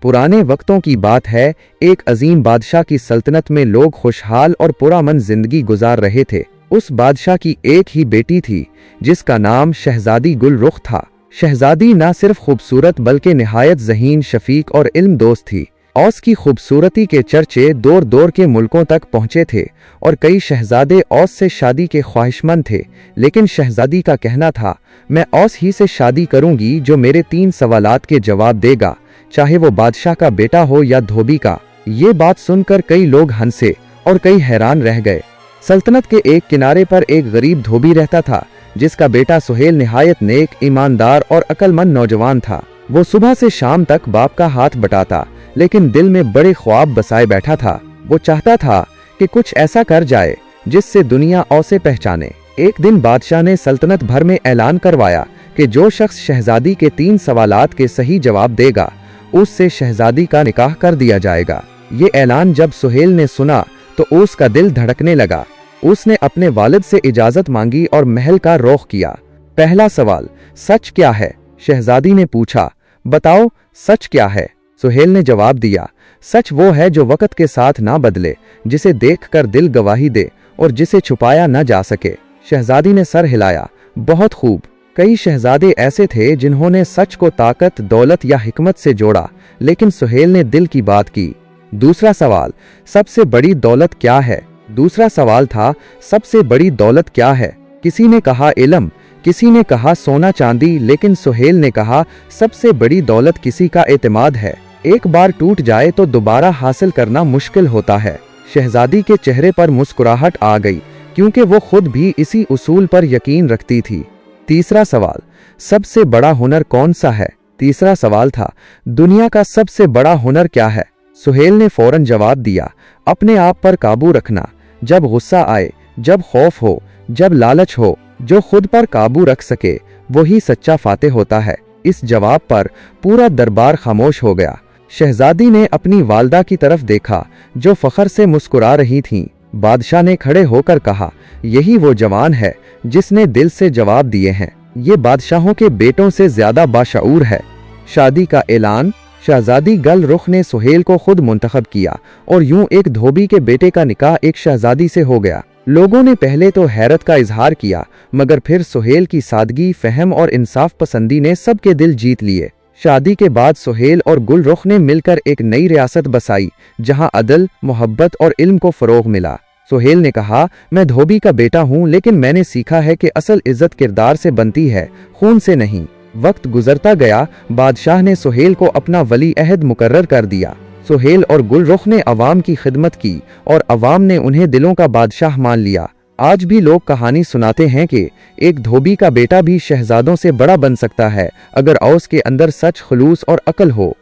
पुराने वक्तों की बात है, एक अजीम बादशाह की सल्तनत में लोग खुशहाल और पुरअमन जिंदगी गुजार रहे थे। उस बादशाह की एक ही बेटी थी जिसका नाम शहजादी गुलरुख था। शहजादी न सिर्फ खूबसूरत बल्कि निहायत ज़हीन, शफीक और इल्म दोस्त थी। औस की खूबसूरती के चर्चे दूर दूर के मुल्कों तक पहुंचे थे और कई शहजादे औस से शादी के ख्वाहिशमंद थे, लेकिन शहजादी का कहना था, मैं औस ही से शादी करूंगी जो मेरे 3 सवालात के जवाब देगा, चाहे वो बादशाह का बेटा हो या धोबी का। ये बात सुनकर कई लोग हंसे और कई हैरान रह गए। सल्तनत के एक किनारे पर एक गरीब धोबी रहता था जिसका बेटा सुहेल निहायत नेक, ईमानदार और अक्लमंद नौजवान था। वो सुबह से शाम तक बाप का हाथ बटाता, लेकिन दिल में बड़े ख्वाब बसाए बैठा था। वो चाहता था कि कुछ ऐसा कर जाए जिससे दुनिया औसे पहचाने। एक दिन बादशाह ने सल्तनत भर में ऐलान करवाया कि जो शख्स शहजादी के 3 सवालात के सही जवाब देगा उससे शहजादी का निकाह कर दिया जाएगा। ये ऐलान जब सुहेल ने सुना तो उसका दिल धड़कने लगा। उसने अपने वालिद से इजाजत मांगी और महल का रुख किया। पहला सवाल, सच क्या है? शहजादी ने पूछा। बताओ, सच क्या है? सुहेल ने जवाब दिया, सच वो है जो वक्त के साथ ना बदले, जिसे देखकर दिल गवाही दे और जिसे छुपाया न जा सके। शहजादी ने सर हिलाया। बहुत खूब। कई शहजादे ऐसे थे जिन्होंने सच को ताकत, दौलत या हिकमत से जोड़ा, लेकिन सुहेल ने दिल की बात की। दूसरा सवाल, सबसे बड़ी दौलत क्या है? दूसरा सवाल था, सबसे बड़ी दौलत क्या है? किसी ने कहा इल्म, किसी ने कहा सोना चांदी, लेकिन सुहेल ने कहा सबसे बड़ी दौलत किसी का एतमाद है। एक बार टूट जाए तो दोबारा हासिल करना मुश्किल होता है। शहजादी के चेहरे पर मुस्कुराहट आ गई, क्योंकि वो खुद भी इसी उसूल पर यकीन रखती थी। तीसरा सवाल, सबसे बड़ा हुनर कौन सा है? तीसरा सवाल था, दुनिया का सबसे बड़ा हुनर क्या है? सुहेल ने फौरन जवाब दिया, अपने आप पर काबू रखना। जब गुस्सा आए, जब खौफ हो, जब लालच हो, जो खुद पर काबू रख सके वही सच्चा फातेह होता है। इस जवाब पर पूरा दरबार खामोश हो गया। शहजादी ने अपनी वालदा की तरफ देखा जो फख्र से मुस्कुरा रही थीं। बादशाह ने खड़े होकर कहा, यही वो जवान है जिसने दिल से जवाब दिए हैं। ये बादशाहों के बेटों से ज्यादा बाशऊर है। शादी का ऐलान। शहजादी गुलरुख ने सुहेल को खुद मुंतखब किया और यूं एक धोबी के बेटे का निकाह एक शहजादी से हो गया। लोगों ने पहले तो हैरत का इजहार किया, मगर फिर सुहेल की सादगी, फहम और इंसाफ पसंदी ने सबके दिल जीत लिए। शादी के बाद सुहेल और गुलरुख ने मिलकर एक नई रियासत बसाई जहां अदल, मोहब्बत और इल्म को फरोग मिला। सुहेल ने कहा, मैं धोबी का बेटा हूं, लेकिन मैंने सीखा है कि असल इज्जत किरदार से बनती है, खून से नहीं। वक्त गुजरता गया। बादशाह ने सुहेल को अपना वली अहद मुकर्रर कर दिया। सुहेल और गुलरुख ने अवाम की खिदमत की और अवाम ने उन्हें दिलों का बादशाह मान लिया। आज भी लोग कहानी सुनाते हैं कि एक धोबी का बेटा भी शहजादों से बड़ा बन सकता है अगर औस के अंदर सच, खुलूस और अक्ल हो।